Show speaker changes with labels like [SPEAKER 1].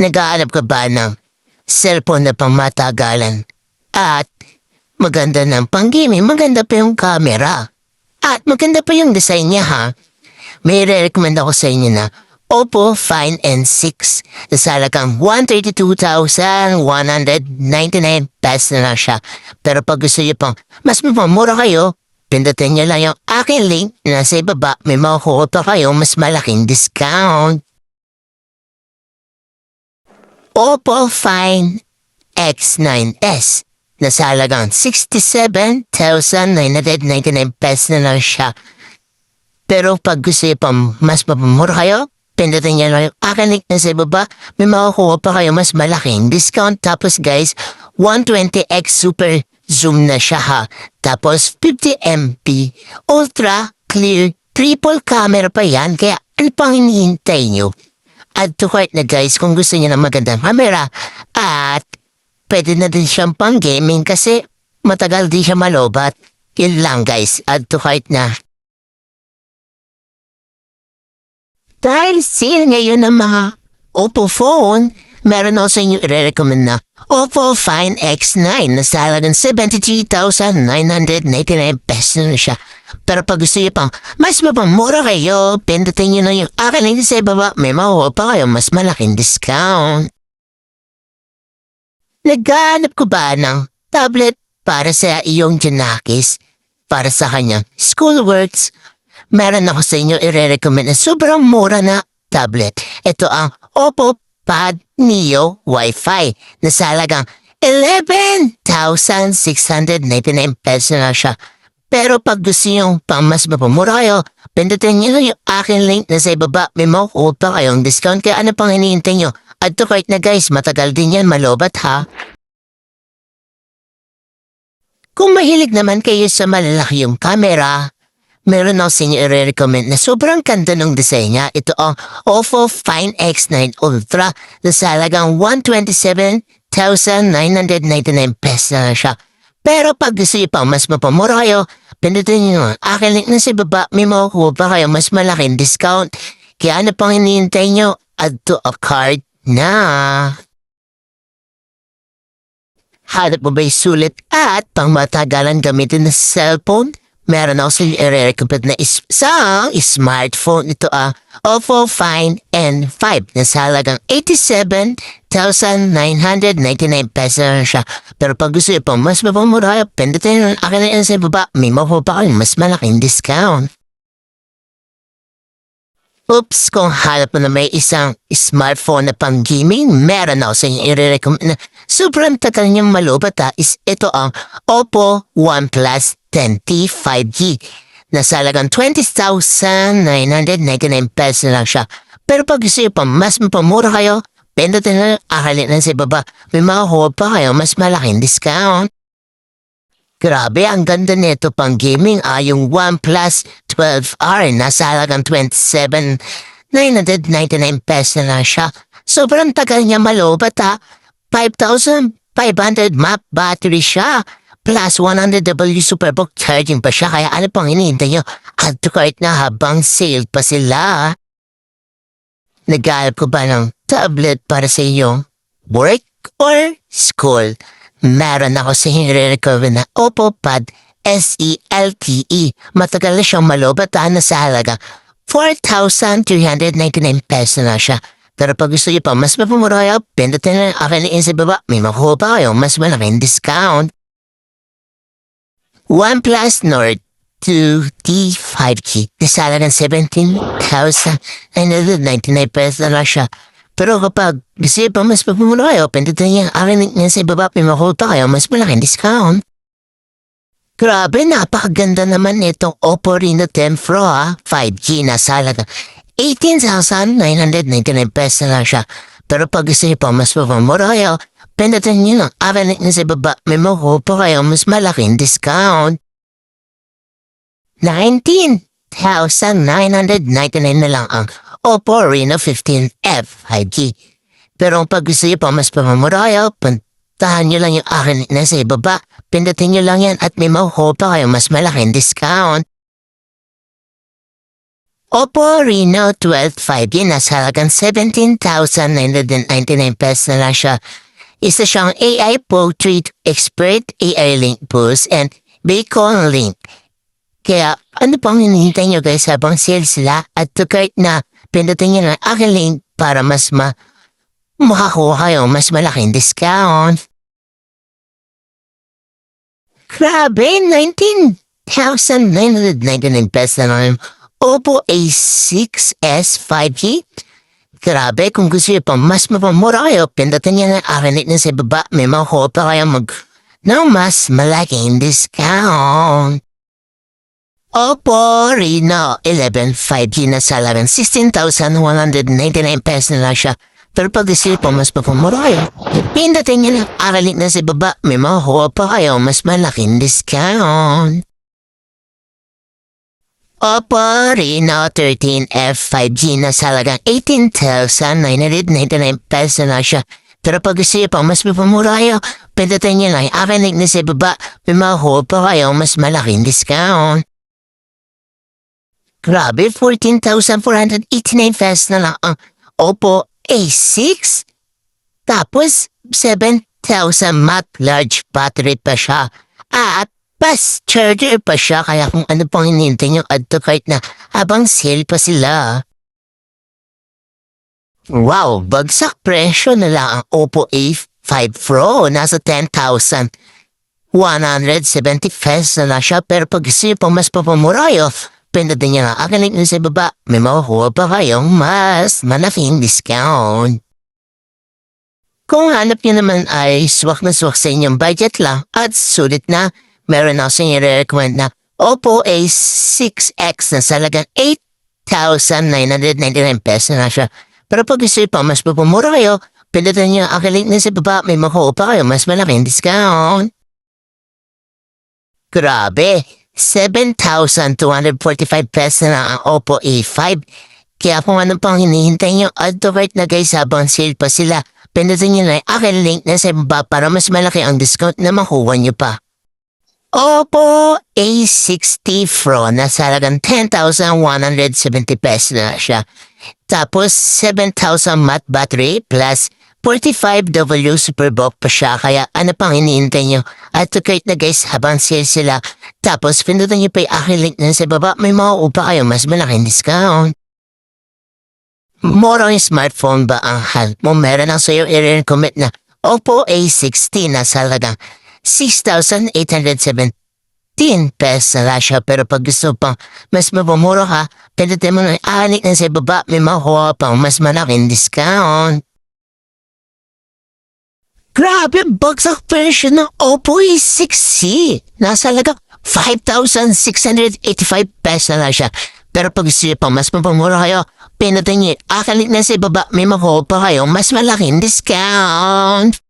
[SPEAKER 1] Nag-aanap ka ba ng cellphone na pangmatagalan? At maganda ng pang-gaming, maganda pa yung camera. At maganda pa yung design niya ha. May re-recommend ako sa inyo na Oppo Find N6 na sa halagang 132,199 pesos na lang siya. Pero pag gusto niyo pang mas mapamura kayo, pindutin niyo lang yung aking link na nasa ibaba. May makukuha pa kayo mas malaking discount. Oppo Find X9s na sa halagang 67,999 pesos na lang siya. Pero pag gusto niyo pang mas mapamura kayo, pindutin niyo lang yung aking link na sa ibaba. May makukuha pa kayo mas malaking discount. Tapos guys, 120x super zoom na siya ha. Tapos 50MP ultra clear triple camera pa yan. Kaya ano pang hinihintay nyo? Add to cart na guys kung gusto niyo ng magandang camera. At pwede na din siyang pang gaming kasi matagal di siya malobat. Yun lang guys, add to cart na. Dahil sale ngayon ng mga Oppo phone, meron ako sa inyo i-recommend na Oppo Find X9 na sa halagang 73,999 pesos na siya. Pero pag gusto niyo pang mas mapamura kayo, pindutin niyo na yung akin link sa ibaba. May makuha pa kayo mas malaking discount. Naghahanap ko ba ng tablet para sa iyong Janakis? Para sa kanyang schoolworks? Meron ako sa inyo i-recommend na sobrang mura na tablet. Ito ang Oppo Pad Neo Wi-Fi na sa halagang 11,699 pesos na siya. Pero pag gusto nyo pang mas mapamura kayo, pindutin nyo yung aking link na sa ibaba. May makukuha pa kayong discount. Kaya ano pang hinihintay nyo? Add to cart na guys, matagal din yan malobat ha. Kung mahilig naman kayo sa malalaki yung camera, meron ako sa inyo i-recommend na sobrang ganda ng design niya. Ito ang Oppo Find X9 Ultra na sa halagang 127,999 pesos na siya. Pero pag gusto niyo pang mas mapamura kayo, pindutin niyo ang aking link na sa baba. May makukuha pa kayo mas malaking discount. Kaya ano pang hinihintay niyo? Add to a cart na. Hanap mo ba'y sulit at pang matagalan gamitin na cellphone? Meron ako sa i-recommend na isang smartphone. Ito ang Oppo Find N5 na sa halagang 87,999 pesos na siya. Pero pag gusto nyo pang mas mapamura, pindutin ang akin na sa baba. May makuha pa kayong mas malaking discount. Oops, kung hanap mo na may isang smartphone na pang gaming, meron ako sa inyo i-recommend na sobrang tagal niyang malubat ha. Ito ang Oppo OnePlus 10T 5G na sa halagang 20,999 pesos na lang siya. Pero pag gusto nyo pa mas mapamura kayo, pindutin na akalin na sa baba. May makukuha pa kayo mas malaking discount. Grabe, ang ganda nito pang gaming yung OnePlus 12R na sa halagang 27,999 pesos na lang siya. Sobrang tagal niya malobat ha. 5,500 mAh battery siya. Plus 100W Superbook charging pa siya. Kaya ano pang hinihintay nyo? Add to cart na habang sale pa sila. Nag-aalap ko ba ng tablet para sa iyong work or school? Meron ako sa i-recommend na Oppo Pad SE LTE. Matagal na siyang malobataan na sa halaga 4,399 pesos na siya. Pero pag gusto niyo pa mas mapamura kayo, pindutin na akin sa baba. May makuha pa kayo mas malaking discount. OnePlus Nord 2T 5G na sa halagang 17,999 pesos na lang siya. Pero kapag gusto niyo pa mas mapamura kayo, pindutin niyo ang akin link sa baba. May makuha pa kayo mas malaking discount. Grabe, napakaganda naman itong Oppo Reno 10 Pro 5G na sa halagang 18,999 pesos na lang siya. Pero pag gusto niyo pa mas mapamura kayo, pindutin niyo lang aking link sa baba. May makuha pa kayo mas malaking discount. 19,999 na lang ang Oppo Reno 15F 5G. Pero pag gusto niyo pa mas mapamura kayo, puntahan niyo lang yung aking link na sa ibaba. Pindutin niyo lang yan at may makukuha pa kayo mas malaking discount. Oppo Reno 12 5G nasa halagang 17,999 pesos na lang siya. Isa siyang AI Portrait Expert, AI Link Boost, and Bacon Link. Kaya ano pang hinihintay nyo guys habang sale sila at to kahit na pindutin nyo ng aking link para mas makakuha kayo mas malaking discount. Grabe, 19,999 pesos na lang. Oppo A6s 5G. Grabe, kung gusto nyo pa mas mapamura kayo, pindutin nyo ng aking link na sa baba. May makuha pa kayo ng mas malaking discount. Oppo Reno 11 5G na sa halagang 16,199 pesos na lang siya. Pero pag gusto po mas mapamura kayo, pindutin nyo lang ang link na sa baba. May makuha pa kayo mas malaking discount. Oppo Reno 13F 5G na sa halagang 18,999 pesos na lang siya. Pero pag gusto nyo pa mas mapamura kayo, pindutin nyo lang ang link na sa baba. May makuha pa kayo mas malaking discount. Grabe, 14,489 pesos na lang ang Oppo A6. Tapos, 7,000 mAh large battery pa siya. At fast charger pa siya. Kaya kung ano pang hinihintay nyo add to cart na habang sale pa sila. Wow, bagsak presyo na lang ang Oppo A5 Pro. Nasa 10,170 pesos na lang siya. Pero pag gusto nyo pang mas papamura yun, pindutin nyo na ang link nyo sa baba. May makukuha pa kayong mas malaking discount. Kung hanap nyo naman ay swak na swak sa inyong budget lang at sulit na, meron ako sa inyo recommend na Oppo A6X na sa halagang 8,999 pesos na siya. Pero pag gusto nyo pa mas papamura kayo, pindutin nyo ang link nyo sa baba. May makukuha pa kayo mas malaking discount. Grabe! 7,245 pesos na lang ang Oppo A5. Kaya kung ano pang hinihintay nyo, add to cart na guys habang sale pa sila. Pindutin nyo na yung aking link na sa baba para mas malaki ang discount na makuha nyo pa. Oppo A60 Pro na sa halagang 10,170 pesos na siya. Tapos 7,000 mAh battery plus 45W Superbook pa siya. Kaya ano pang hinihintay nyo? At to cart na guys habang sale sila. Tapos pindutin nyo pa yung aking link na sa baba. May makukuha kayo mas malaking discount. More on smartphone ba ang help mo? Meron ang sa'yo i-recommend na Oppo A60 na sa halagang 6,817 pesos na siya. Pero pag gusto pang mas mapamura ka, pindutin mo na yung aking link na sa baba. May makukuha pang mas malaking discount. Grabe, bagsak presyo ng Oppo A6C. Nasa halagang 5,685 pesos na lang siya. Pero pag gusto nyo pa mas mapamura kayo, pindutin nyo aking link na sa baba. May makuha pa kayo mas malaking discount.